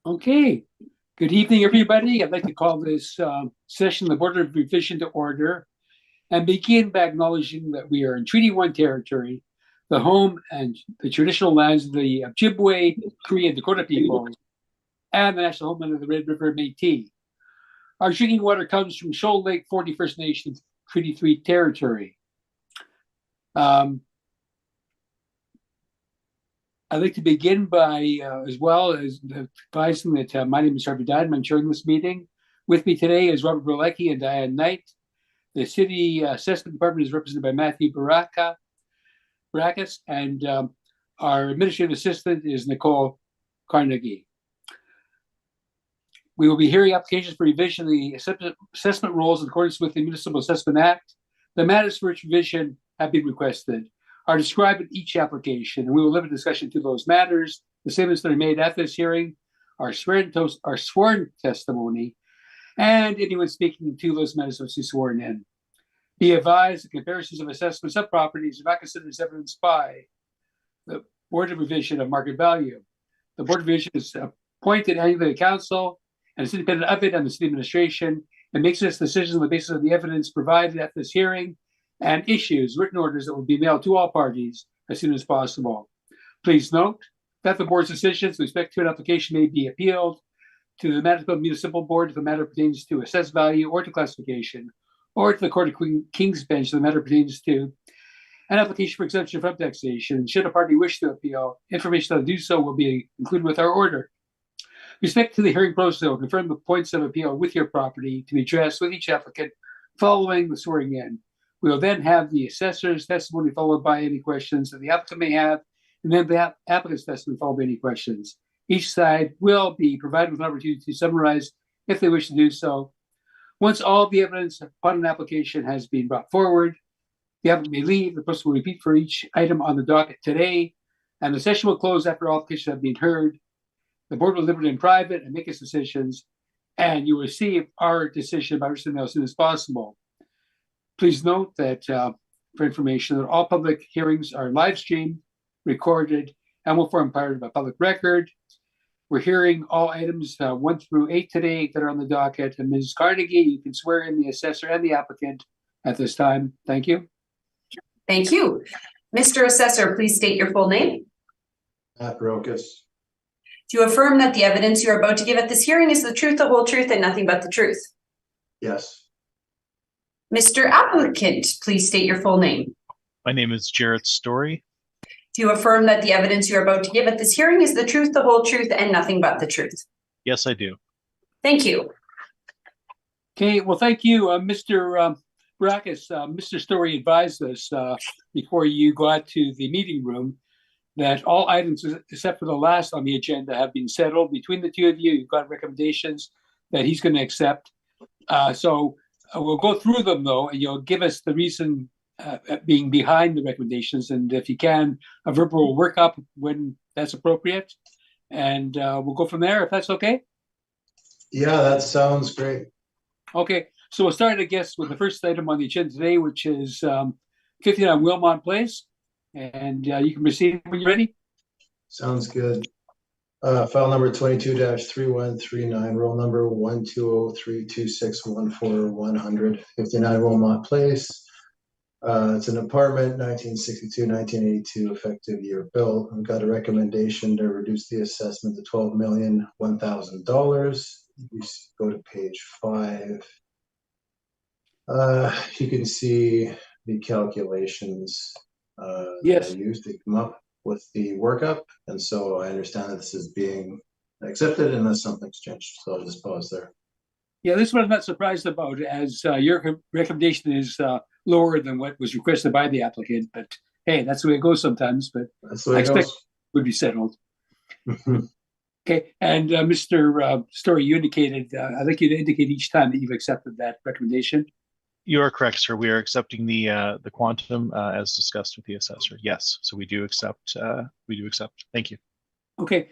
Okay. Good evening, everybody. I'd like to call this session, the Board of Revision, to order and begin by acknowledging that we are in Treaty 1 territory, the home and the traditional lands of the Ojibwe, Cree, and Dakota peoples, and the national homeland of the Red River Métis. Our drinking water comes from Shoal Lake 40 First Nations Treaty 3 territory. I'd like to begin by, as well as advising that my name is Harvey Diamond. I'm chairing this meeting. With me today is Robert Berlecki and Diane Knight. The City Assessment Department is represented by Matthew Baracus, and our Administrative Assistant is Nicole Carnegie. We will be hearing applications for revision of the assessment rules in accordance with the Municipal Assessment Act. The matters for which revision have been requested are described in each application, and we will limit discussion to those matters. The statements that are made at this hearing are sworn testimony, and anyone speaking to those matters must be sworn in. Be advised the comparisons of assessments of properties are not considered as evidenced by the Board of Revision of market value. The Board of Revision is appointed annually by the Council and is independent of it and the City Administration, and makes its decisions on the basis of the evidence provided at this hearing and issues written orders that will be mailed to all parties as soon as possible. Please note that the board's decisions with respect to an application may be appealed to the Manitoba Municipal Board if the matter pertains to assessed value or to classification, or to the Court of King's Bench if the matter pertains to an application for exemption from taxation. Should a party wish to appeal, information on do so will be included with our order. With respect to the hearing process, I will confirm the points of appeal with your property to be addressed with each applicant following the swearing in. We will then have the assessor's testimony followed by any questions that the applicant may have, and then the applicant's testimony followed by any questions. Each side will be provided with an opportunity to summarize if they wish to do so. Once all the evidence upon an application has been brought forward, the applicant may leave. The process will repeat for each item on the docket today, and the session will close after all applications have been heard. The board will deliberate in private and make its decisions, and you will receive our decision by written as soon as possible. Please note that for information that all public hearings are live streamed, recorded, and will form part of a public record. We're hearing all items 1 through 8 today that are on the docket. And Ms. Carnegie, you can swear in the assessor and the applicant at this time. Thank you. Thank you. Mr. Assessor, please state your full name. Matt Baracus. Do you affirm that the evidence you are about to give at this hearing is the truth, the whole truth, and nothing but the truth? Yes. Mr. Applicant, please state your full name. My name is Jarrett Story. Do you affirm that the evidence you are about to give at this hearing is the truth, the whole truth, and nothing but the truth? Yes, I do. Thank you. Okay, well, thank you, Mr. Baracus. Mr. Story advised us before you go out to the meeting room that all items except for the last on the agenda have been settled between the two of you. You've got recommendations that he's going to accept. So we'll go through them, though, and you'll give us the reason being behind the recommendations, and if you can, a verbal workup when that's appropriate. And we'll go from there, if that's okay? Yeah, that sounds great. Okay, so we'll start, I guess, with the first item on the agenda today, which is 59 Wilmot Place. And you can proceed when you're ready. Sounds good. File number 22-3139, roll number 12032614100, 59 Wilmot Place. It's an apartment, 1962-1982, effective year built. I've got a recommendation to reduce the assessment to $12,001,000. You go to page 5. You can see the calculations yes. that I used to come up with the workup, and so I understand that this is being accepted unless something's changed, so I'll just pause there. Yeah, this one I'm not surprised about, as your recommendation is lower than what was requested by the applicant, but hey, that's the way it goes sometimes, but That's the way I it expect goes. it would be settled. Okay, and Mr. Story, you indicated, I'd like you to indicate each time that you've accepted that recommendation. You are correct, sir. We are accepting the quantum as discussed with the assessor. Yes, so we do accept. Thank you. Okay,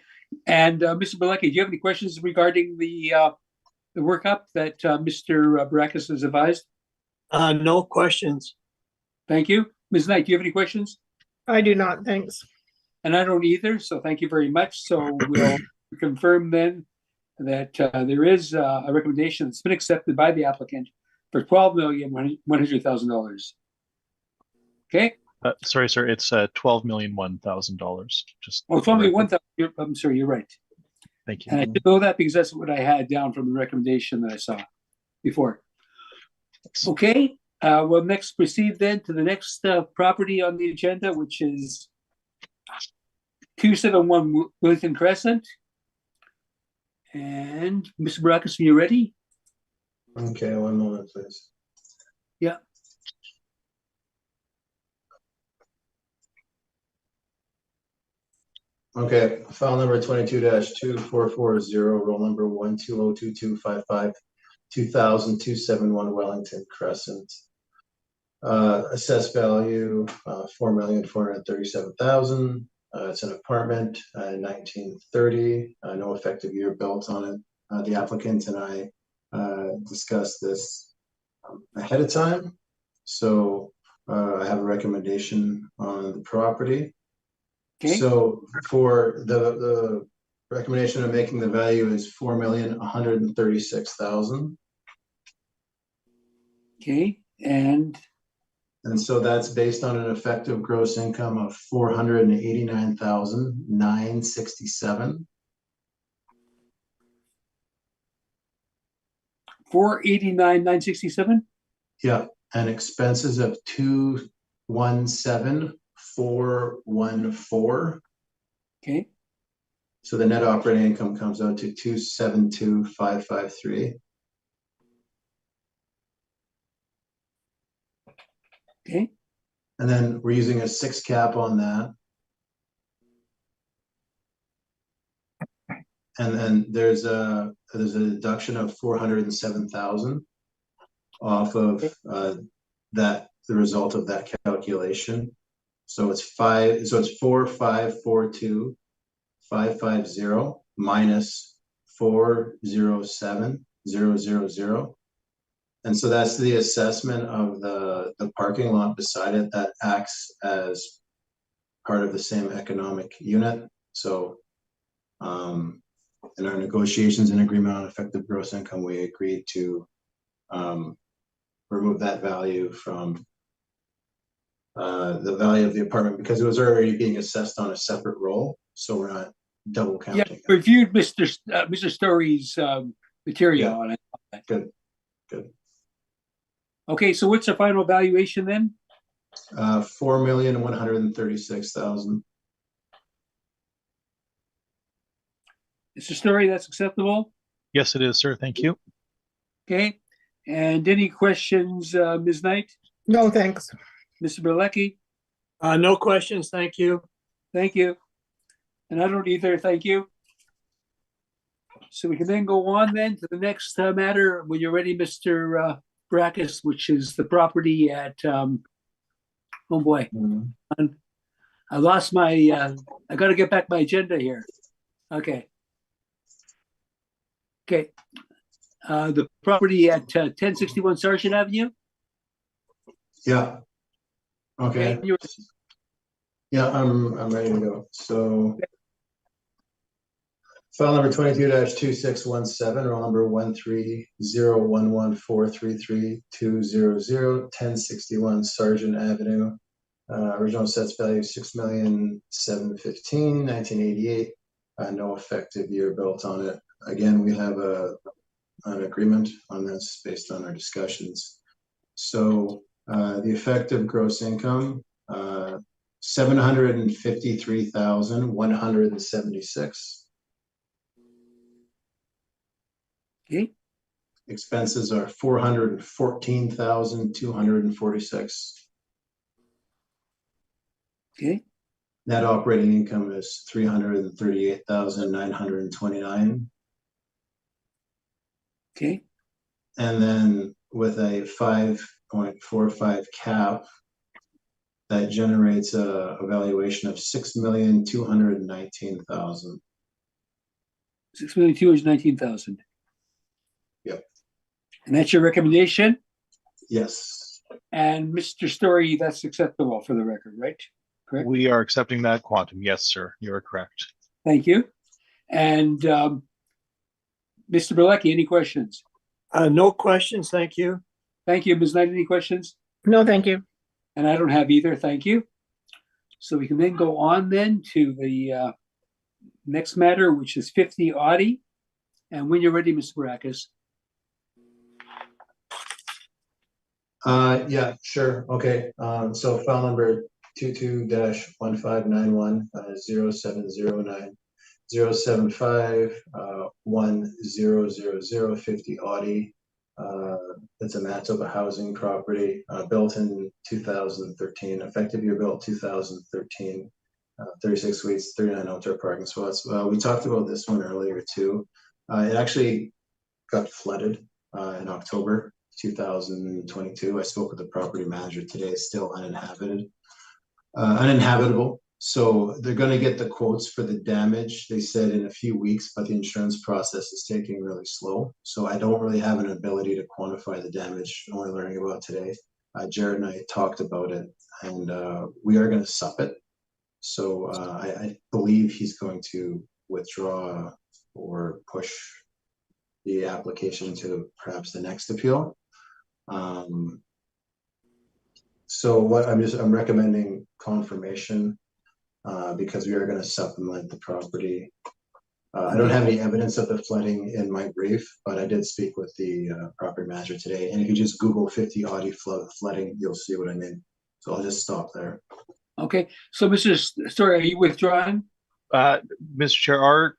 and Mr. Berlecki, do you have any questions regarding the workup that Mr. Baracus has advised? No questions. Thank you. Ms. Knight, do you have any questions? I do not, thanks. And I don't either, so thank you very much. So we'll confirm then that there is a recommendation that's been accepted by the applicant for $12,100,000. Okay. Sorry, sir. It's $12,001,000. Just Oh, it's only 1,000. I'm sorry, you're right. thank you. And I did know that because that's what I had down from the recommendation that I saw before. Okay, we'll next proceed then to the next property on the agenda, which is 271 Wellington Crescent. And Mr. Baracus, are you ready? Okay, one moment, please. Yeah. Okay, file number 22-2440, roll number 1202255, 2,271 Wellington Crescent. Assessed value, $4,437,000. It's an apartment, 1930, no effective year built on it. The applicant and I discussed this ahead of time. So I have a recommendation on the property. Okay. So for the recommendation of making the value is $4,136,000. Okay, and so that's based on an effective gross income of $489,967. 489,967. Yeah, and expenses of 217,414. Okay. So the net operating income comes out to 272,553. Okay. And then we're using a 6 cap on that. And then there's a deduction of 407,000 off of the result of that calculation. So it's 4,542,550 minus 407,000. And so that's the assessment of the parking lot beside it that acts as part of the same economic unit. So in our negotiations and agreement on effective gross income, we agreed to remove that value from the value of the apartment because it was already being assessed on a separate roll. So we're not double counting. Yeah, reviewed Mr. Story's material Yeah. on it. Good. Okay, so what's the final valuation then? $4,136,000. Mr. Story, that's acceptable? Yes, it is, sir. Thank you. Okay, and any questions, Ms. Knight? No, thanks. Mr. Berlecki? No questions, thank you. Thank you. And I don't either, thank you. So we can then go on then to the next matter when you're ready, Mr. Brackus, which is the property at, oh boy, I lost my, I got to get back my agenda here. Okay. Okay. The property at 1061 Sargent Avenue. Yeah. Okay. Okay, Yeah, I'm ready to go. So file number 22-2617, roll number 13011433200, 1061 Sargent Avenue. Original assessed value $6,715,000, 1988. No effective year built on it. Again, we have an agreement on this based on our discussions. So the effective gross income, $753,176. okay, Expenses are $414,246. okay, Net operating income is $338,929. okay, And then with a 5.45 cap, that generates a valuation of $6,219,000. 6,219,000. Yep. And that's your recommendation? Yes. And Mr. Story, that's acceptable for the record, right? Correct. We are accepting that quantum. Yes, sir. You are correct. Thank you. And Mr. Bilecki, any questions? No questions, thank you. Thank you. Ms. Knight, any questions? No, thank you. And I don't have either, thank you. So we can then go on then to the next matter, which is 50 Audi. And when you're ready, Mr. Barakis. Yeah, sure. Okay. So file number 22-1591 0709 075 1000 50 Audi. It's a Manitoba housing property, built in 2013, effective year built 2013, 36 suites, 39 outdoor parking spots. We talked about this one earlier too. It actually got flooded in October 2022. I spoke with the property manager today. It's still uninhabitable. So they're going to get the quotes for the damage, they said, in a few weeks, but the insurance process is taking really slow. So I don't really have an ability to quantify the damage. I'm only learning about it today. Jared and I talked about it, and we are going to sup it. So I believe he's going to withdraw or push the application to perhaps the next appeal. So what I'm recommending confirmation because we are going to supplement the property. I don't have any evidence of the flooding in my brief, but I did speak with the property manager today. And if you just Google 50 Audi flooding, you'll see what I mean. So I'll just stop there. Okay. So, Mr. Story, are you withdrawing? Mr. Chair,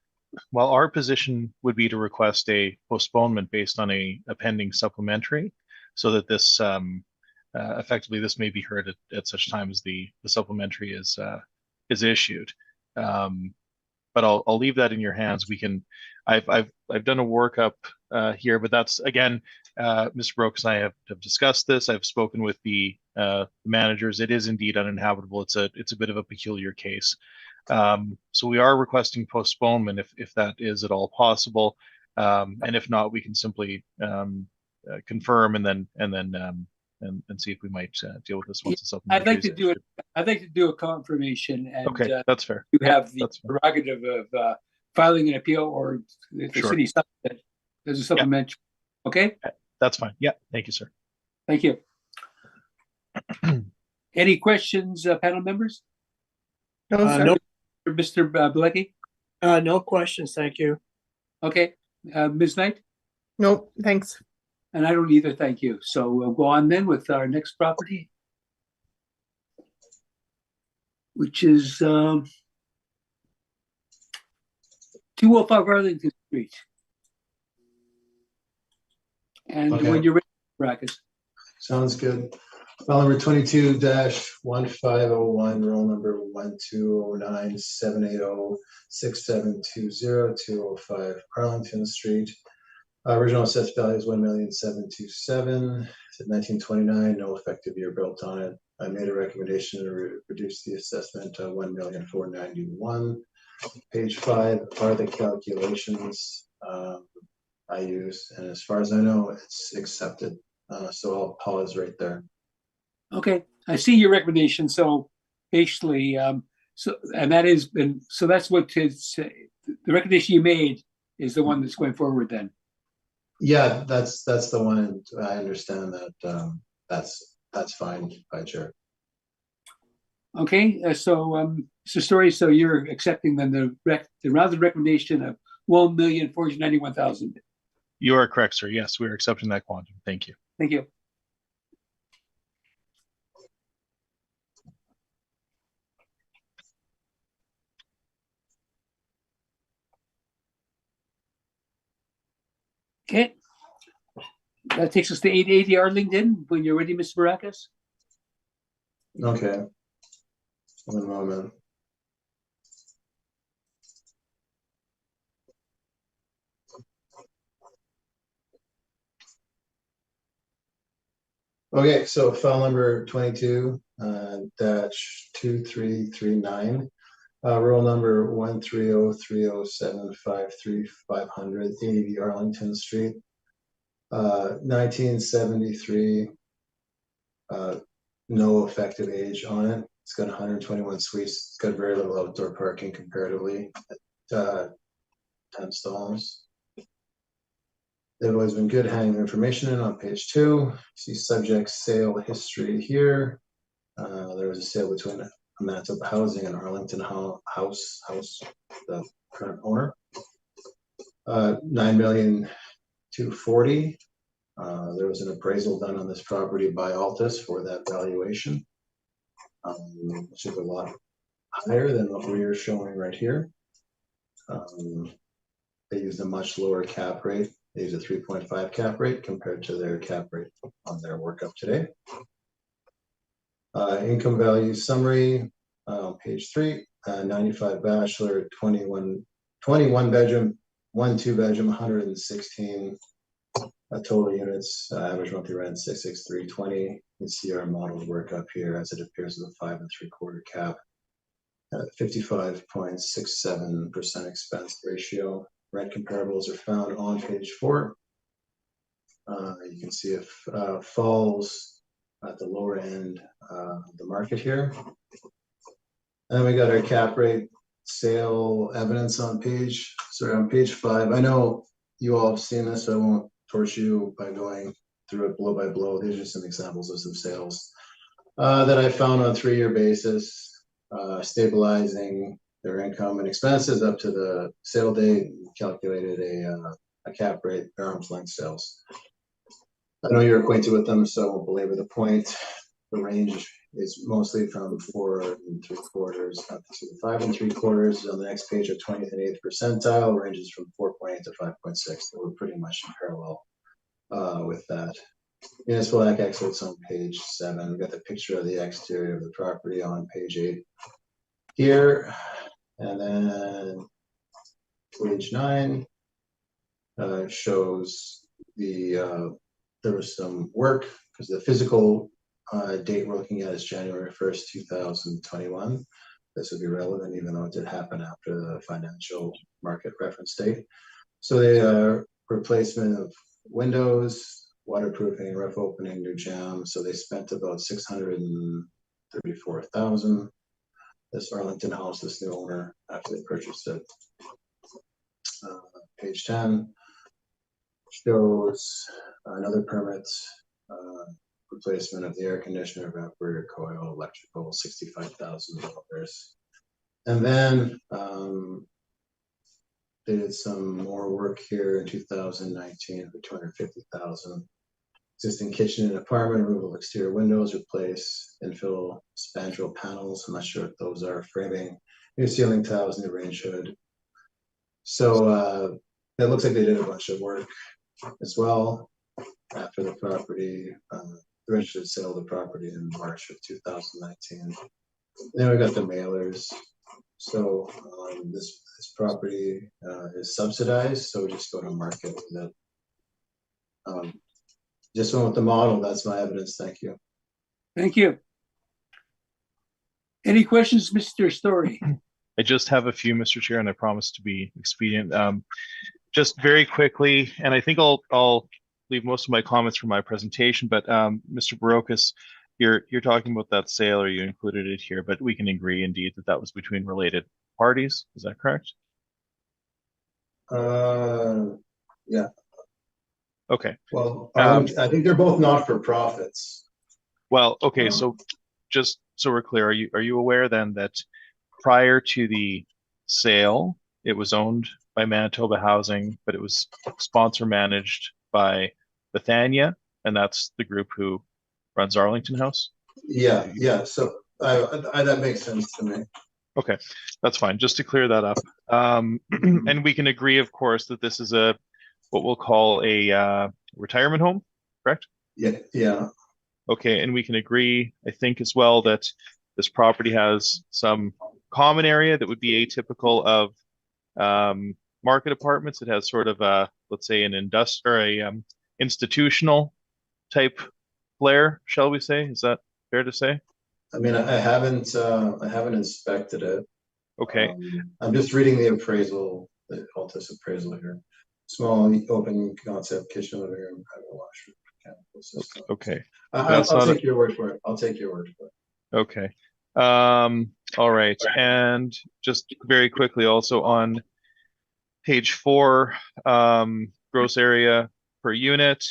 our position would be to request a postponement based on a pending supplementary, so that this effectively this may be heard at such time as the supplementary is issued. But I'll leave that in your hands. We can. I've done a workup here, but that's again, Mr. Brooks and I have discussed this. I've spoken with the managers. It is indeed uninhabitable. It's a bit of a peculiar case. So we are requesting postponement if that is at all possible, and if not, we can simply confirm and then see if we might deal with this once the supplementary. I'd like to do it. I'd like to do a confirmation, and okay, that's fair. You have the prerogative of filing an appeal, or if the city supplement, there's a supplementary. Yeah. Okay, that's fine. Yeah, thank you, sir. Thank you. Any questions, panel members? No, sir. No, Mr. Bilecki? no questions, thank you. Okay, Ms. Knight? No, thanks. And I don't either, thank you. So we'll go on then with our next property, which is 205 Arlington Street. And when you're ready, Brackets. Sounds good. File number 22-1501, roll number 1209-780-6720-205 Arlington Street. Original assessed value is $1,727,000. It's at 1929. No effective year built on it. I made a recommendation to reduce the assessment to $1,491,000. Page 5 are the calculations I use, and as far as I know, it's accepted. So I'll pause right there. Okay, I see your recommendation. So basically, that's what the recommendation you made is the one that's going forward then. Yeah, that's the one. I understand that that's fine by Chair. Okay, so Story, so you're accepting then the rounded recommendation of $1,491,000. You are correct, sir. Yes, we are accepting that quantum. Thank you. Thank you. Okay, that takes us to 880 Arlington. When you're ready, Mr. Barakis. Okay. One moment. Okay, so file number 22-2339. Roll number 13030753500 80 Arlington Street. 1973. No effective age on it. It's got 121 suites. It's got very little outdoor parking comparatively. 10 stalls. They've always been good handing information in on page 2. See subject sale history here. There was a sale between Manitoba Housing and Arlington House, the current owner. 9,240,000. There was an appraisal done on this property by Altus for that valuation, which is a lot higher than what we are showing right here. They used a much lower cap rate. They used a 3.5 cap rate compared to their cap rate on their workup today. Income value summary, page 3, 95 bachelor, 21 bedroom, 1 2-bedroom, 116 total units, average monthly rent 66320. You can see our modeled workup here as it appears with a 5 3/4 cap. 55.67% expense ratio. Rent comparables are found on page 4. You can see if falls at the lower end of the market here. And we got our cap rate sale evidence on page 5. I know you all have seen this, so I won't torch you by going through it blow by blow. These are some examples of some sales that I found on a 3-year basis, stabilizing their income and expenses up to the sale date, calculated a cap rate, arm's length sales. I know you're acquainted with them, so I won't belabor the point. The range is mostly from 4 3/4 up to 5 3/4. On the next page of 20th and 8th percentile, ranges from 4.8 to 5.6. So we're pretty much in parallel with that. Municipal Act excerpts on page 7. We've got the picture of the exterior of the property on page 8 here. And then page 9 shows there was some work, because the physical date we're looking at is January 1st, 2021. This would be relevant even though it did happen after the financial market reference date. So the replacement of windows, waterproofing, roof opening, new jam. So they spent about $634,000. This Arlington House, this new owner, after they purchased it. Page 10 shows another permit, replacement of the air conditioner, evaporator coil, electrical, $65,000. And then they did some more work here in 2019 for $250,000. Existing kitchen and apartment, removal of exterior windows, replace infill spandrel panels. I'm not sure what those are. Framing, new ceiling tiles, new range hood. So it looks like they did a bunch of work as well after the property, the registered sale of the property in March of 2019. Then we got the mailers. So this property is subsidized, so we just go to market with it. Just went with the model. That's my evidence. Thank you. Thank you. Any questions, Mr. Story? I just have a few, Mr. Chair, and I promise to be expedient. Just very quickly, and I think I'll leave most of my comments from my presentation, but Mr. Barocas, you're talking about that sale, or you included it here, but we can agree indeed that that was between related parties. Is that correct? Yeah. Okay. Well, I think they're both not-for-profits. Well, okay. So just so we're clear, are you aware then that prior to the sale, it was owned by Manitoba Housing, but it was sponsor managed by Bethania, and that's the group who runs Arlington House? Yeah. So that makes sense to me. Okay, that's fine. Just to clear that up. And we can agree, of course, that this is what we'll call a retirement home, correct? Yeah. Okay, and we can agree, I think, as well, that this property has some common area that would be atypical of market apartments. It has sort of let's say, an institutional type flair, shall we say? Is that fair to say? I mean, I haven't inspected it. Okay. I'm just reading the appraisal, the Altus appraisal here. Small open concept kitchen, living room, private washer, mechanical system. Okay. I'll take your word for it. Okay. All right. And just very quickly, also on page 4, gross area per unit.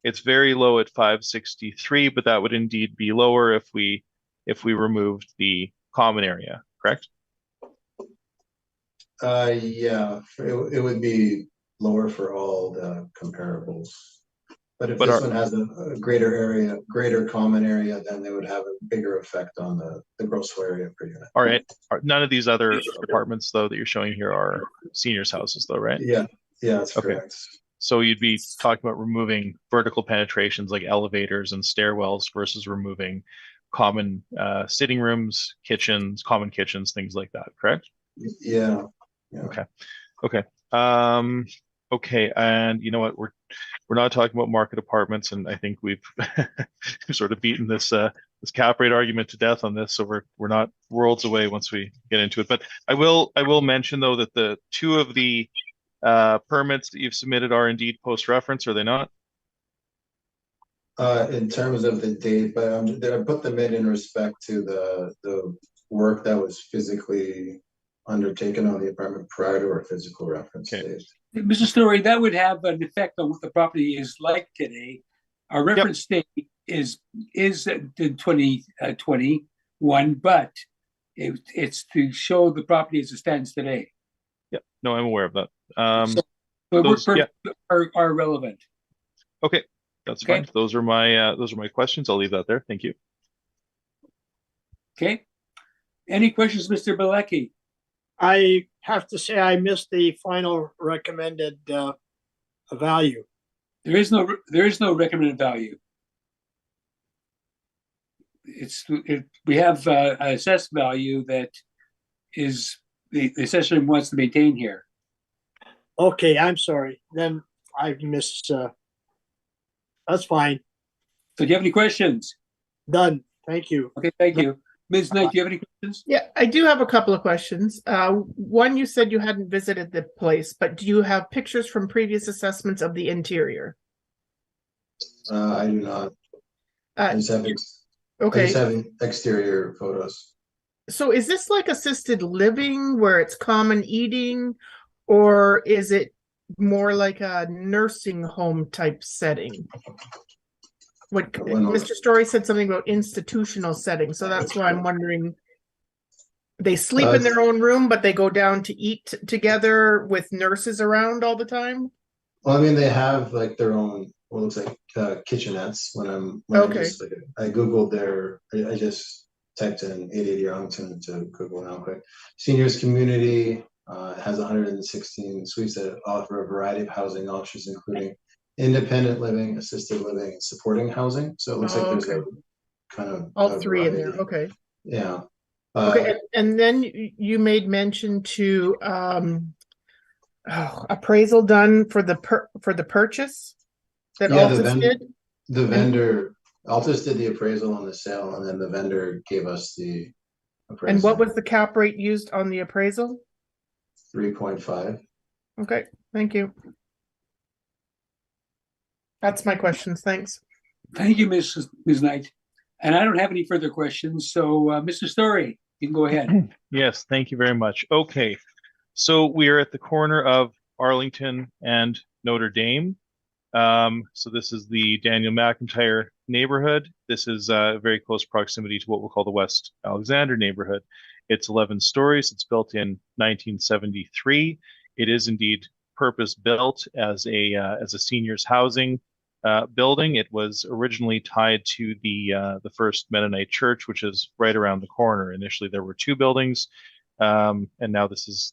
It's very low at 563, but that would indeed be lower if we removed the common area, correct? Yeah, it would be lower for all the comparables. But if But this one has a greater area, greater common area, then they would have a bigger effect on the gross floor area per unit. all right, none of these other apartments though that you're showing here are seniors houses though, right? Yeah, that's Okay. correct. So you'd be talking about removing vertical penetrations like elevators and stairwells versus removing common sitting rooms, kitchens, common kitchens, things like that, correct? Yeah. Okay. Okay. Okay. And you know what? We're not talking about market apartments, and I think we've sort of beaten this this cap rate argument to death on this. So we're not worlds away once we get into it. But I will mention though that the two of the permits that you've submitted are indeed post-reference, are they not? In terms of the date, but I put them in respect to the work that was physically undertaken on the apartment prior to our physical reference Okay. date. Mr. Story, that would have an effect on what the property is like today. Our reference date is in 2021, but it's to show the property as it stands today. Yeah. No, I'm aware of that. So the those- work are relevant. Okay, that's Okay. fine. Those are my questions. I'll leave that there. Thank you. Okay. Any questions, Mr. Bilecki? I have to say I missed the final recommended value. There is no recommended value. We have an assessed value that is the assessor wants to maintain here. Okay, I'm sorry. Then I missed. That's fine. So do you have any questions? Done. Thank you. Okay, thank you. Ms. Knight, do you have any questions? Yeah, I do have a couple of questions. One, you said you hadn't visited the place, but do you have pictures from previous assessments of the interior? I do not. I just have Okay, exterior photos. so is this like assisted living where it's common eating, or is it more like a nursing home type setting? What Mr. Story said something about institutional setting, so that's why I'm wondering. They sleep in their own room, but they go down to eat together with nurses around all the time? Well, I mean, they have like their own, what looks like kitchenettes. Okay. I Googled I just typed in 880 Arlington to Google now quick. Seniors community has 116 suites that offer a variety of housing options, including independent living, assisted living, and supporting housing. So it looks like there's a kind of all three in there. Okay. Yeah. Okay, and then you made mention to appraisal done for the purchase that Altus did. The vendor, Altus did the appraisal on the sale, and then the vendor gave us the appraisal. And what was the cap rate used on the appraisal? 3.5. Okay, thank you. That's my questions. Thanks. Thank you, Ms. Knight. And I don't have any further questions. So, Mr. Story, you can go ahead. Yes, thank you very much. Okay, so we are at the corner of Arlington and Notre Dame. So this is the Daniel McIntyre neighborhood. This is very close proximity to what we'll call the West Alexander neighborhood. It's 11 stories. It's built in 1973. It is indeed purpose-built as a seniors housing building. It was originally tied to the First Mennonite Church, which is right around the corner. Initially, there were two buildings, and now that is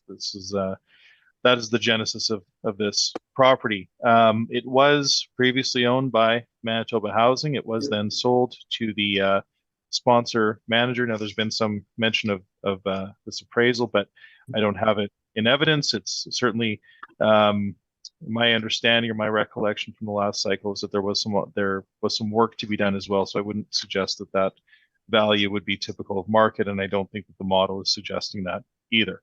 the genesis of this property. It was previously owned by Manitoba Housing. It was then sold to the sponsor manager. Now, there's been some mention of this appraisal, but I don't have it in evidence. It's certainly my understanding or my recollection from the last cycle is that there was some work to be done as well. So I wouldn't suggest that value would be typical of market, and I don't think that the model is suggesting that either.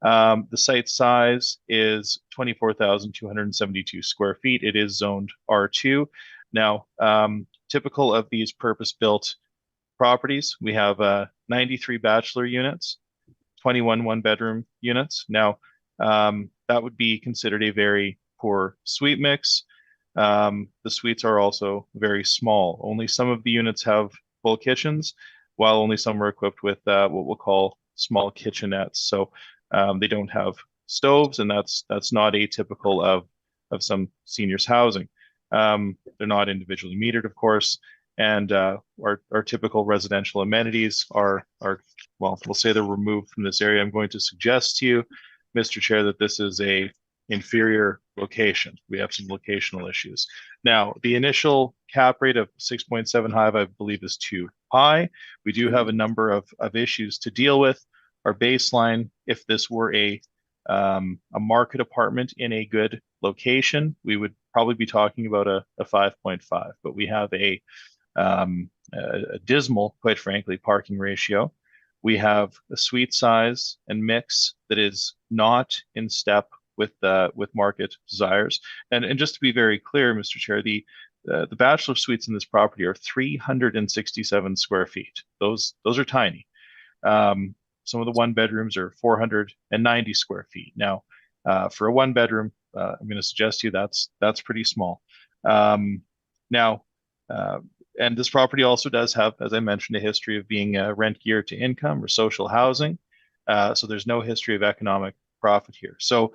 The site size is 24,272 square feet. It is zoned R2. Now, typical of these purpose-built properties, we have 93 bachelor units, 21 one-bedroom units. Now, that would be considered a very poor suite mix. The suites are also very small. Only some of the units have full kitchens, while only some are equipped with what we'll call small kitchenettes. So they don't have stoves, and that's not atypical of some seniors housing. They're not individually metered, of course, and our typical residential amenities are well, we'll say they're removed from this area. I'm going to suggest to you, Mr. Chair, that this is a inferior location. We have some locational issues. Now, the initial cap rate of 6.75, I believe, is too high. We do have a number of issues to deal with. Our baseline, if this were a market apartment in a good location, we would probably be talking about a 5.5, but we have a dismal, quite frankly, parking ratio. We have a suite size and mix that is not in step with market desires. And just to be very clear, Mr. Chair, the bachelor suites in this property are 367 square feet. Those are tiny. Some of the one bedrooms are 490 square feet. Now, for a one bedroom, I'm going to suggest to you that's pretty small. Now, and this property also does have, as I mentioned, a history of being rent geared to income or social housing. So there's no history of economic profit here. So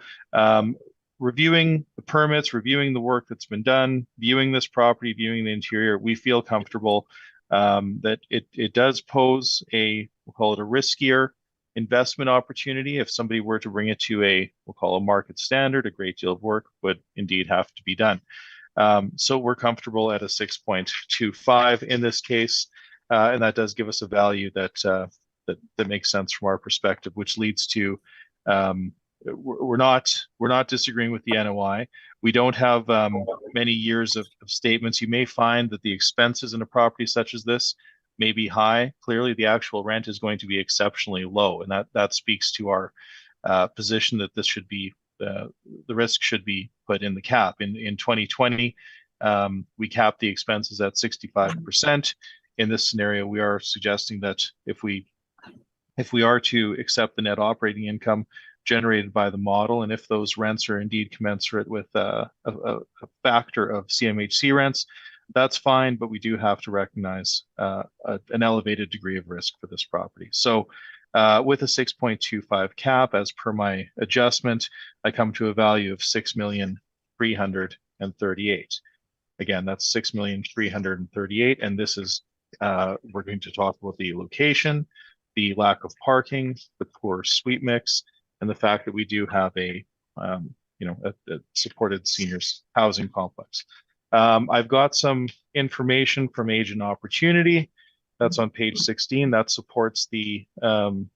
reviewing the permits, reviewing the work that's been done, viewing this property, viewing the interior, we feel comfortable that it does pose we'll call it a riskier investment opportunity. If somebody were to bring it to we'll call a market standard, a great deal of work would indeed have to be done. So we're comfortable at a 6.25 in this case, and that does give us a value that makes sense from our perspective, which leads to we're not disagreeing with the NOI. We don't have many years of statements. You may find that the expenses in a property such as this may be high. Clearly, the actual rent is going to be exceptionally low, and that speaks to our position that this should be the risk should be put in the cap. In 2020, we capped the expenses at 65%. In this scenario, we are suggesting that if we are to accept the net operating income generated by the model, and if those rents are indeed commensurate with a factor of CMHC rents, that's fine, but we do have to recognize an elevated degree of risk for this property. So with a 6.25 cap, as per my adjustment, I come to a value of $6,338,000. Again, that's $6,338,000, and this is we're going to talk about the location, the lack of parking, the poor suite mix, and the fact that we do have a supported seniors housing complex. I've got some information from Agent Opportunity. That's on page 16. That supports the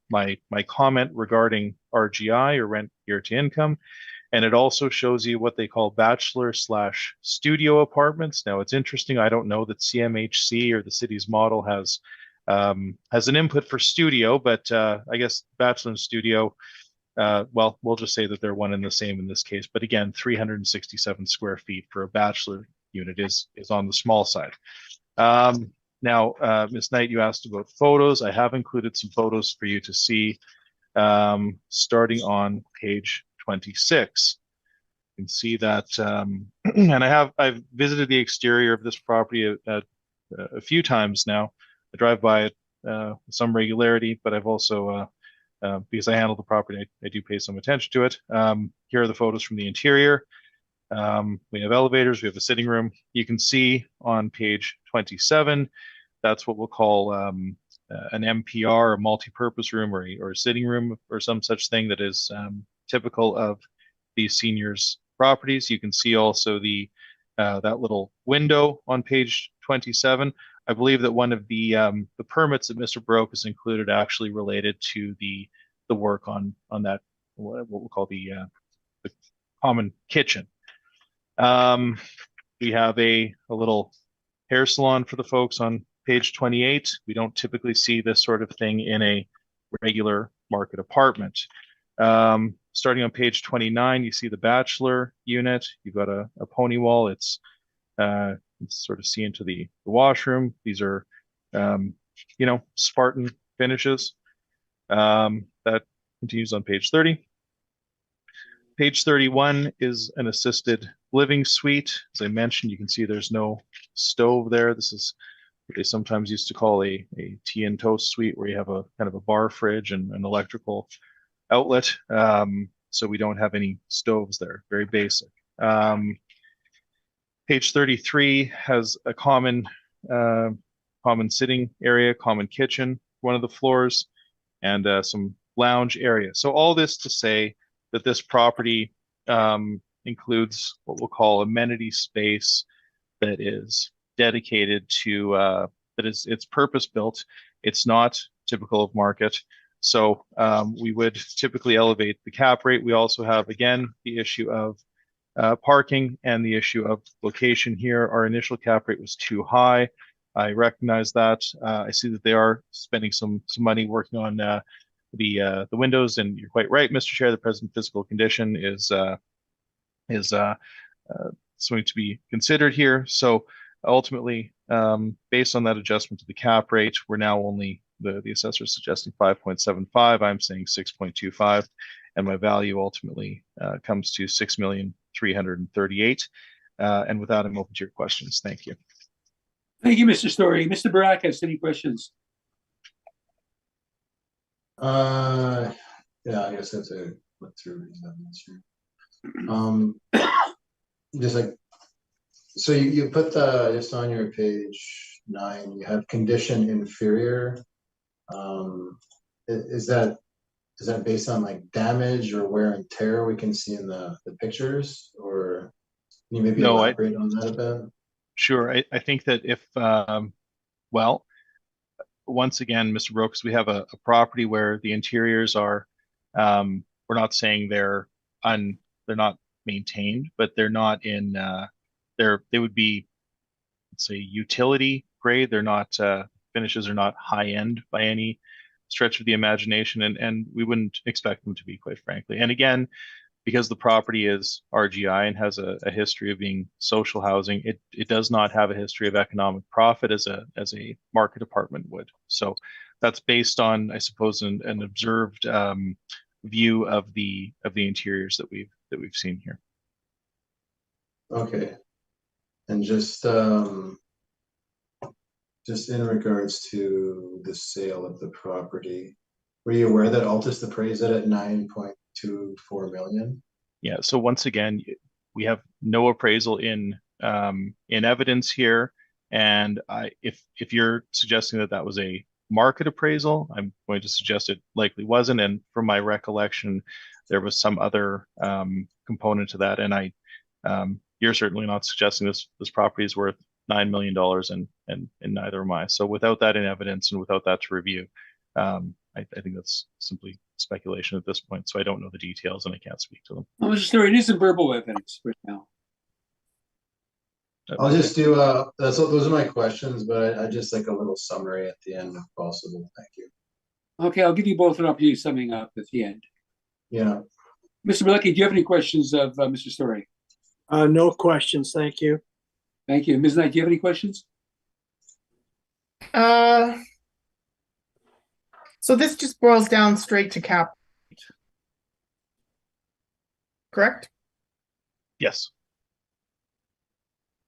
my comment regarding RGI, or rent geared to income, and it also shows you what they call bachelor/studio apartments. Now, it's interesting. I don't know that CMHC or the city's model has an input for studio, but I guess bachelor and studio. Well, we'll just say that they're one and the same in this case. But again, 367 square feet for a bachelor unit is on the small side. Now, Ms. Knight, you asked about photos. I have included some photos for you to see, starting on page 26. You can see that, and I've visited the exterior of this property a few times now. I drive by it with some regularity, but I've also, because I handle the property, I do pay some attention to it. Here are the photos from the interior. We have elevators, we have a sitting room. You can see on page 27, that's what we'll call an MPR, a multi-purpose room, or a sitting room, or some such thing that is typical of these seniors properties. You can see also that little window on page 27. I believe that one of the permits that Mr. Broke has included actually related to the work on that, what we'll call the common kitchen. We have a little hair salon for the folks on page 28. We don't typically see this sort of thing in a regular market apartment. Starting on page 29, you see the bachelor unit. You've got a pony wall. It's sort of see into the washroom. These are, Spartan finishes. That continues on page 30. Page 31 is an assisted living suite. As I mentioned, you can see there's no stove there. This is what they sometimes used to call a tea and toast suite, where you have a kind of a bar fridge and an electrical outlet. So we don't have any stoves there, very basic. Page 33 has a common sitting area, common kitchen, one of the floors, and some lounge area. So all this to say that this property includes what we'll call amenity space that is dedicated to, it's purpose built. It's not typical of market. So we would typically elevate the cap rate. We also have, again, the issue of parking and the issue of location here. Our initial cap rate was too high. I recognize that. I see that they are spending some money working on the windows, and you're quite right, Mr. Chair. The present physical condition is something to be considered here. So ultimately, based on that adjustment to the cap rate, we're now only the assessor is suggesting 5.75. I'm saying 6.25, and my value ultimately comes to 6,338,000. And with that, I'm open to your questions. Thank you. Thank you, Mr. Story. Mr. Barakas, any questions? Yeah, I guess I have to look through these evidence here. Just like, so you put just on your page 9, you have condition inferior. Is that based on like damage or wear and tear we can see in the pictures, or can you maybe elaborate on that a bit? Sure. I think that if, well, once again, Mr. Brooks, we have a property where the interiors are, we're not saying they're not maintained, but they're not in, they would be, let's say, utility grade. They're not, finishes are not high end by any stretch of the imagination, and we wouldn't expect them to be, quite frankly. And again, because the property is RGI and has a history of being social housing, it does not have a history of economic profit as a market apartment would. So that's based on, I suppose, an observed view of the interiors that we've seen here. Okay, and just in regards to the sale of the property, were you aware that Altus appraised it at 9.24 million? Yeah. So once again, we have no appraisal in evidence here, and if you're suggesting that was a market appraisal, I'm going to suggest it likely wasn't. And from my recollection, there was some other component to that. And you're certainly not suggesting this property is worth $9 million, and neither am I. So without that in evidence and without that to review, I think that's simply speculation at this point. So I don't know the details and I can't speak to them. Well, Mr. Story, it isn't verbal evidence right now. I'll just do those are my questions, but I just like a little summary at the end if possible. Thank you. Okay, I'll give you both an opportunity summing up at the end. Yeah. Mr. Bilecki, do you have any questions of Mr. Story? No questions, thank you. Thank you. Ms. Knight, do you have any questions? So this just boils down straight to cap, correct? Yes.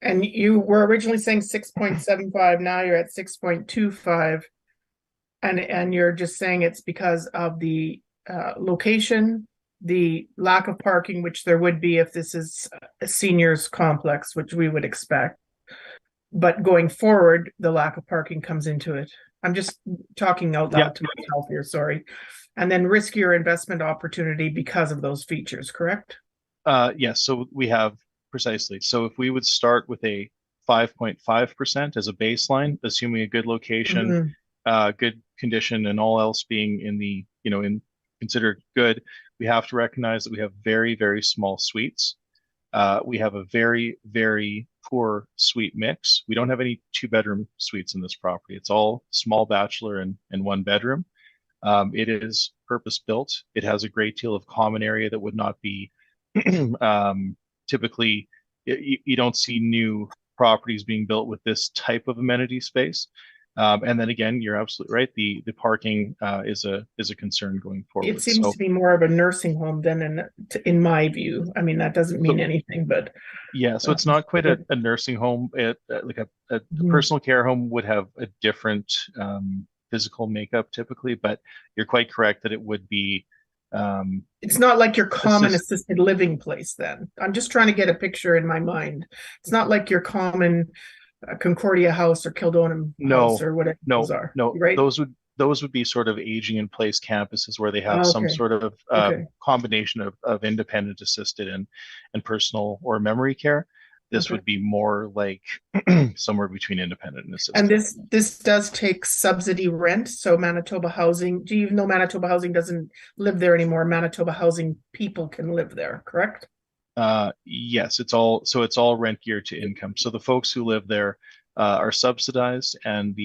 And you were originally saying 6.75, now you're at 6.25. And you're just saying it's because of the location, the lack of parking, which there would be if this is a seniors complex, which we would expect. But going forward, the lack of parking comes into it. I'm just talking out loud to myself here, sorry. And then riskier investment opportunity because of those features, correct? Yes, so we have precisely. So if we would start with a 5.5% as a baseline, assuming a good location, good condition, and all else being in considered good, we have to recognize that we have very, very small suites. We have a very, very poor suite mix. We don't have any 2-bedroom suites in this property. It's all small bachelor and 1 bedroom. It is purpose built. It has a great deal of common area that would not be typically, you don't see new properties being built with this type of amenity space. And then again, you're absolutely right. The parking is a concern going forward. It seems to be more of a nursing home than in my view. I mean, that doesn't mean anything, but yeah, so it's not quite a nursing home. Like a personal care home would have a different physical makeup typically, but you're quite correct that it would be. It's not like your common assisted living place then. I'm just trying to get a picture in my mind. It's not like your common Concordia House or Kildonan House or whatever those are. No, right? Those would be sort of aging in place campuses where they have some sort of combination of independent assisted and personal or memory care. This would be more like somewhere between independent and assisted. And this does take subsidy rent. So Manitoba Housing, do you know Manitoba Housing doesn't live there anymore? Manitoba Housing people can live there, correct? Yes, it's all rent geared to income. So the folks who live there are subsidized, and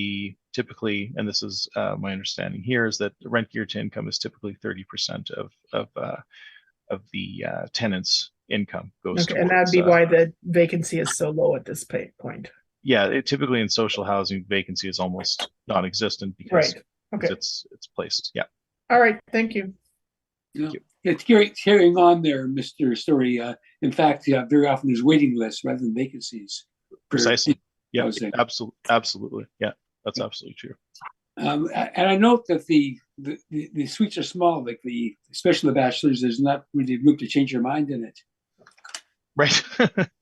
typically, and this is my understanding here, is that rent geared to income is typically 30% of the tenant's income goes towards. And that'd be why the vacancy is so low at this point. Yeah, typically in social housing, vacancy is almost non-existent because it's placed. Yeah. All right. Thank you. Thank you. It's carrying on there, Mr. Story. In fact, very often there's waiting lists rather than vacancies. Precisely. Yeah, absolutely. Yeah, that's absolutely true. And I note that the suites are small, like especially the bachelors. There's not really room to change your mind in it. Right.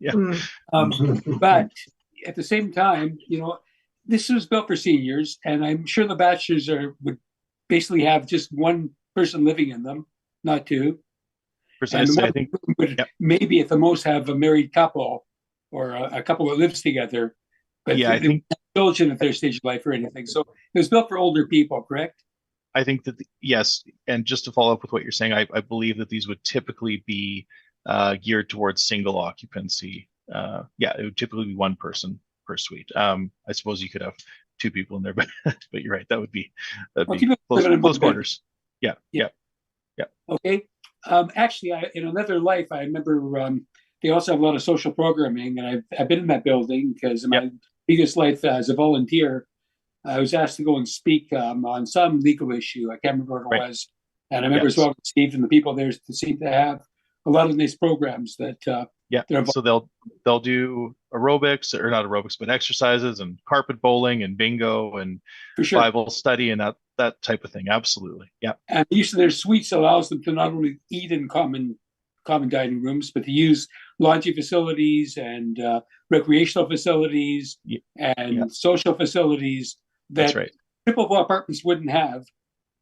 Yeah. But at the same time, this was built for seniors, and I'm sure the bachelors would basically have just one person living in them, not two. Precisely. And I think would maybe at the most have a married couple or a couple that lives together. But yeah, I think children at their stage of life or anything. So it was built for older people, correct? I think that yes, and just to follow up with what you're saying, I believe that these would typically be geared towards single occupancy. It would typically be one person per suite. I suppose you could have two people in there, but you're right. That'd be close quarters. Yeah. Okay. Actually, in another life, I remember they also have a lot of social programming, and I've been in that building because in my previous life as a volunteer, I was asked to go and speak on some legal issue. I can't remember what it was, and I remember as well Steve and the people there seem to have a lot of these programs that so they'll do aerobics, or not aerobics, but exercises and carpet bowling and bingo and Bible study and that type of thing. Absolutely. Yeah. And the use of their suites allows them to not only eat in common dining rooms, but to use laundry facilities and recreational facilities and social facilities that typical apartments wouldn't have.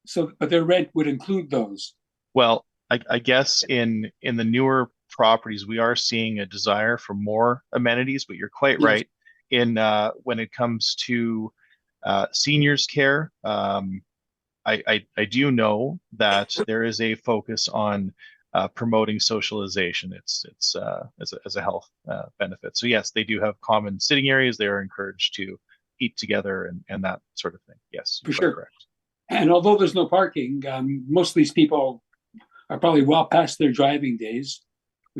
So, but their rent would include those. Well, I guess in the newer properties, we are seeing a desire for more amenities, but you're quite right. In when it comes to seniors care, I do know that there is a focus on promoting socialization. It's as a health benefit. So yes, they do have common sitting areas. They are encouraged to eat together and that sort of thing. Yes, for sure. Correct. And although there's no parking, most of these people are probably well past their driving days.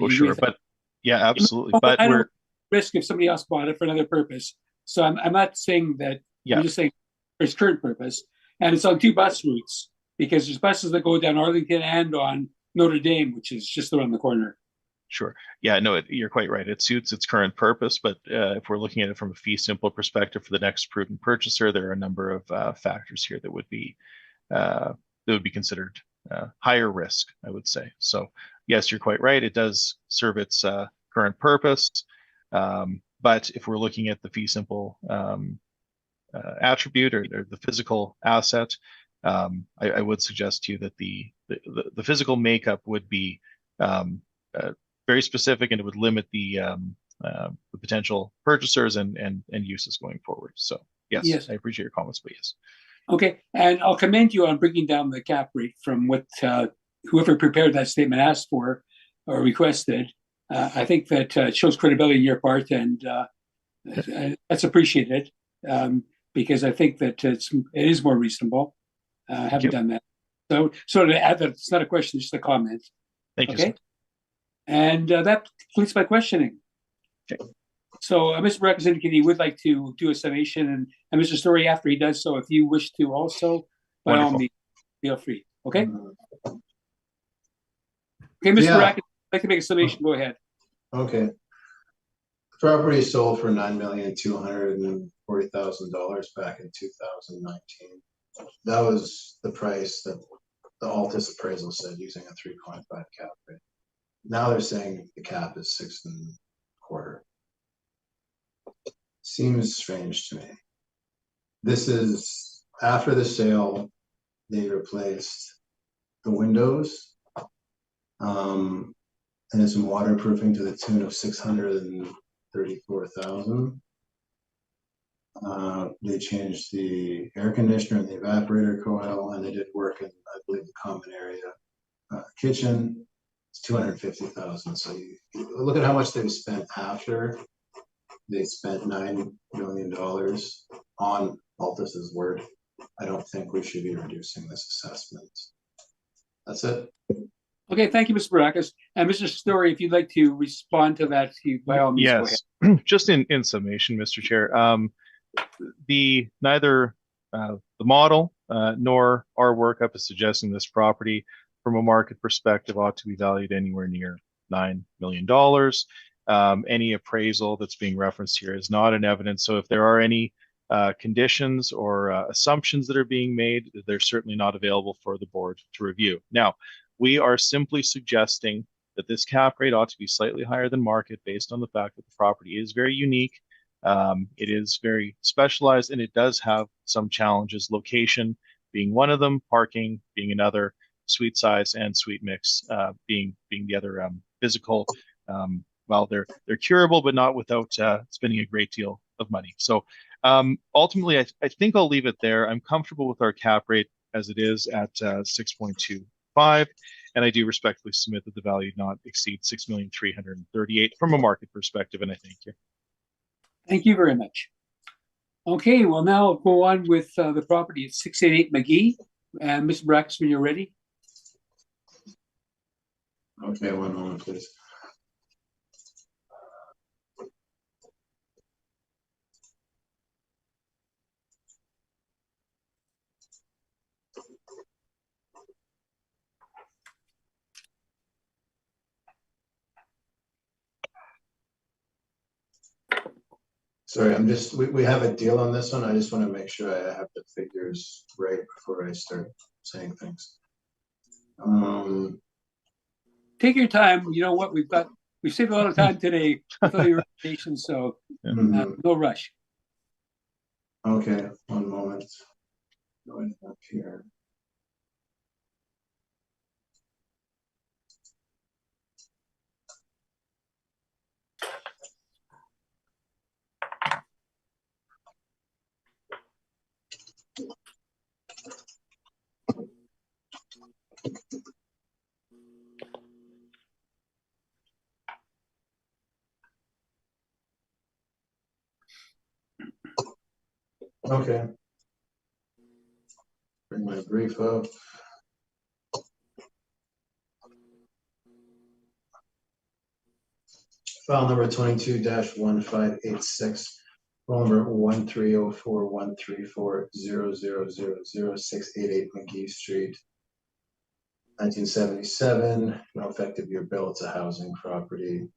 Oh, sure, but yeah, absolutely. But we're risk if somebody else bought it for another purpose. So I'm not saying that. I'm just saying for its current purpose, and it's on two bus routes because there's buses that go down Arlington and on Notre Dame, which is just around the corner. Sure. Yeah, no, you're quite right. It suits its current purpose, but if we're looking at it from a fee simple perspective for the next prudent purchaser, there are a number of factors here that would be considered higher risk, I would say. So yes, you're quite right. It does serve its current purpose, but if we're looking at the fee simple attribute or the physical asset, I would suggest to you that the physical makeup would be very specific, and it would limit the potential purchasers and uses going forward. So yes, I appreciate your comments, but yes. Okay, and I'll commend you on bringing down the cap rate from what whoever prepared that statement asked for or requested. I think that shows credibility on your part, and that's appreciated because I think that it is more reasonable. Haven't done that. So to add that, it's not a question, just a comment. Thank you. Sir. And that completes my questioning. Okay. So Mr. Breck has indicated he would like to do a summation, and Mr. Story, after he does so, if you wish to also, by all Wonderful. means, feel free. Okay. Uh, Okay, Mr. Yeah. Breck, I'd like to make a summation. Go ahead. Okay. Property sold for $9,240,000 back in 2019. That was the price that the Altus appraisal said using a 3.5 cap rate. Now they're saying the cap is 6.25. Seems strange to me. This is after the sale, they replaced the windows, and it's some waterproofing to the tune of $634,000. They changed the air conditioner and the evaporator coil, and they did work in, I believe, the common area kitchen. It's $250,000. So you look at how much they've spent after they spent $9 million on Altus's word. I don't think we should be reducing this assessment. That's it. Okay, thank you, Mr. Baracus. And Mr. Story, if you'd like to respond to that, by all means, go ahead. Yes, just in summation, Mr. Chair, neither the model nor our workup is suggesting this property from a market perspective ought to be valued anywhere near $9 million. Any appraisal that's being referenced here is not in evidence. So if there are any conditions or assumptions that are being made, they're certainly not available for the board to review. Now, we are simply suggesting that this cap rate ought to be slightly higher than market based on the fact that the property is very unique. It is very specialized, and it does have some challenges, location being one of them, parking being another, suite size and suite mix being the other. Physical, well, they're curable, but not without spending a great deal of money. So ultimately, I think I'll leave it there. I'm comfortable with our cap rate as it is at 6.25, and I do respectfully submit that the value not exceed $6,338,000 from a market perspective, and I thank you. Thank you very much. Okay, we'll now go on with the property at 688 McGee. And Mr. Baracus, when you're ready. Okay, one moment, please. Sorry, we have a deal on this one. I just want to make sure I have the figures right before I start saying things. Take your time. You know what? We've saved a lot of time today with all your recommendations, so no rush. Okay, one moment. Going up here. Okay. Bring my brief up. File number 22-1586. Phone number 1-304-134-0000-688 McGee Street. 1977. No effective year bill. It's a housing property.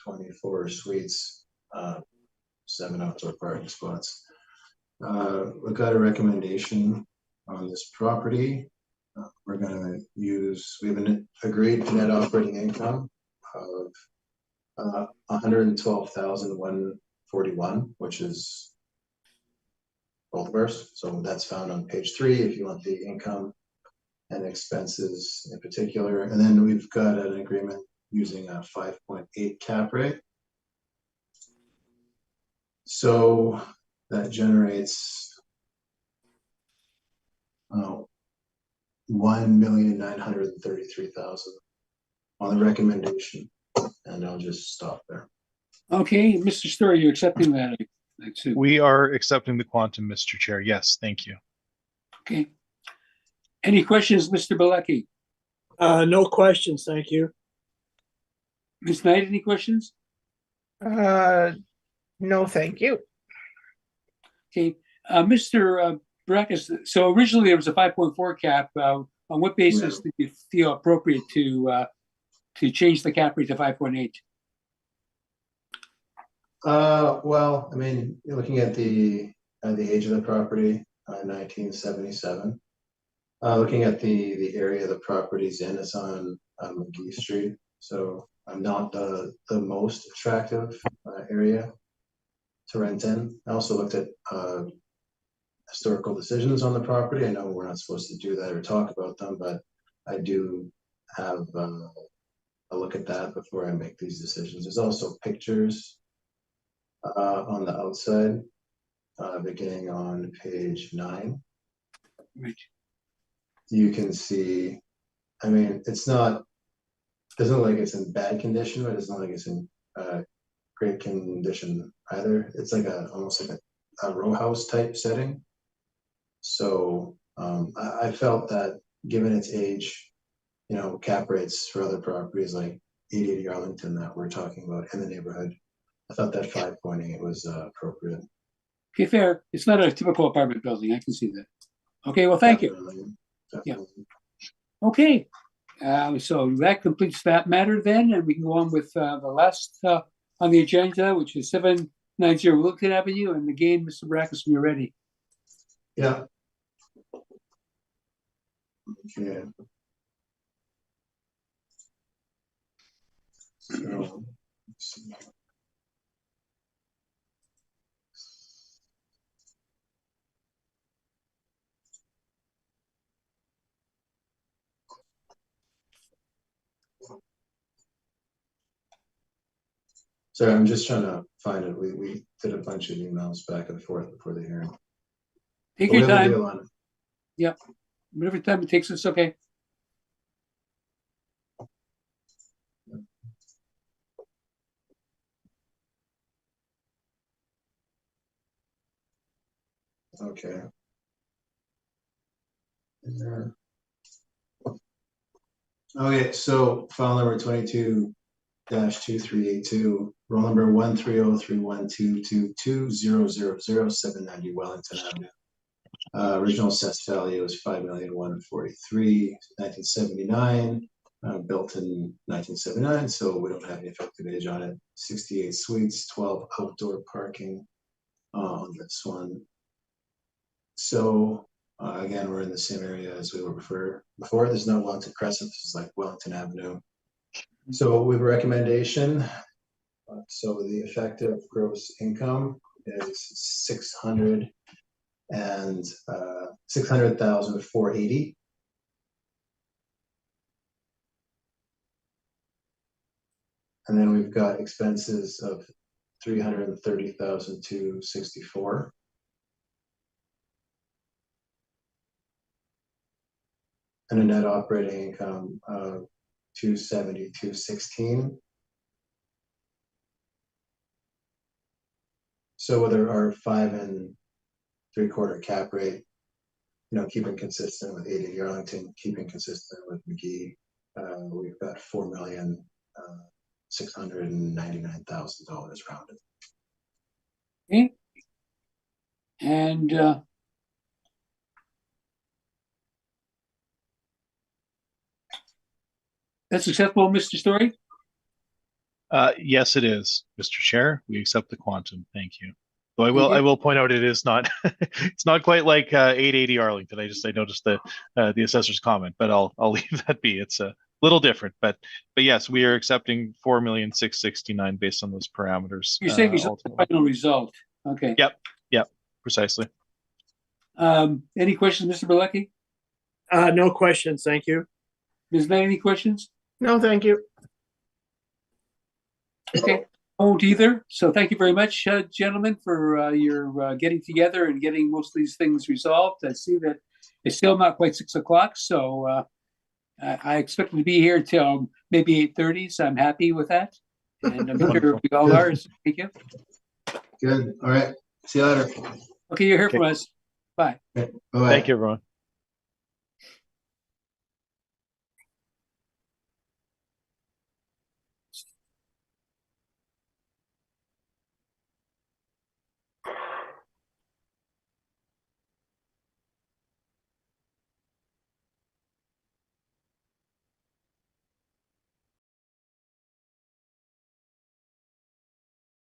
24 suites. 7 outdoor parking spots. We've got a recommendation on this property. We're going to use, we have an agreed net operating income of $112,141, which is both of ours. So that's found on page 3 if you want the income and expenses in particular. And then we've got an agreement using a 5.8 cap rate. So that generates $1,933,000 on the recommendation, and I'll just stop there. Okay, Mr. Story, you're accepting that? We are accepting the quantum, Mr. Chair. Yes, thank you. Okay. Any questions, Mr. Bilecki? No questions, thank you. Ms. Knight, any questions? No, thank you. Okay, Mr. Barakas, so originally there was a 5.4 cap. On what basis did you feel appropriate to change the cap rate to 5.8? Well, I mean, you're looking at the age of the property, 1977. Looking at the area the property's in, it's on McGee Street, so not the most attractive area to rent in. I also looked at historical decisions on the property. I know we're not supposed to do that or talk about them, but I do have a look at that before I make these decisions. There's also pictures on the outside, beginning on page 9. Right. You can see, I mean, doesn't look like it's in bad condition, but it's not like it's in great condition either. It's like almost like a row house type setting. So I felt that given its age, cap rates for other properties like 880 Arlington that we're talking about in the neighborhood, I thought that 5.8 was appropriate. Okay, fair. It's not a typical apartment building. I can see that. Okay, well, thank you. Definitely. Okay, so that completes that matter then, and we can go on with the last on the agenda, which is 790 Wilton Avenue. And again, Mr. Barakas, when you're ready. Yeah. Okay. So, let's see. Sorry, I'm just trying to find it. We did a bunch of emails back and forth before the hearing. Take But we your have a time. deal on it. Yep. Whatever time it takes us, okay. Okay. Okay, so file number 22-2382, roll number 13031222000 Wellington Avenue. Original assessed value is $5,143,000, 1979, built in 1979, so we don't have any effective age on it. 68 suites, 12 outdoor parking on this one. So again, we're in the same area as we were before. There's no Wellington Crescent. This is like Wellington Avenue. So we have a recommendation. So the effective gross income is 600,480. And then we've got expenses of 330,264. And a net operating income of 270,216. So with our 5 3/4 cap rate, keeping consistent with 80 Arlington, keeping consistent with McGee, we've got $4,699,000 rounded. Okay. And that's acceptable, Mr. Story? Yes, it is, Mr. Chair. We accept the quantum. Thank you. Though I will point out it is not it's not quite like 880 Arlington. I noticed the assessor's comment, but I'll leave that be. It's a little different, but yes, we are accepting 4,669,000 based on those parameters. You're saying it's the final result. Okay. Yep, precisely. Any questions, Mr. Bilecki? No questions, thank you. Ms. Knight, any questions? No, thank you. Okay, I won't either. So thank you very much, gentlemen, for your getting together and getting most of these things resolved. I see that it's still not quite 6 o'clock, so I expect to be here till maybe 8:30. So I'm happy with that, and I'm sure we all are. So thank you. Good. All right. See you later. Okay, you'll hear from us. Bye. Bye. Thank you, everyone.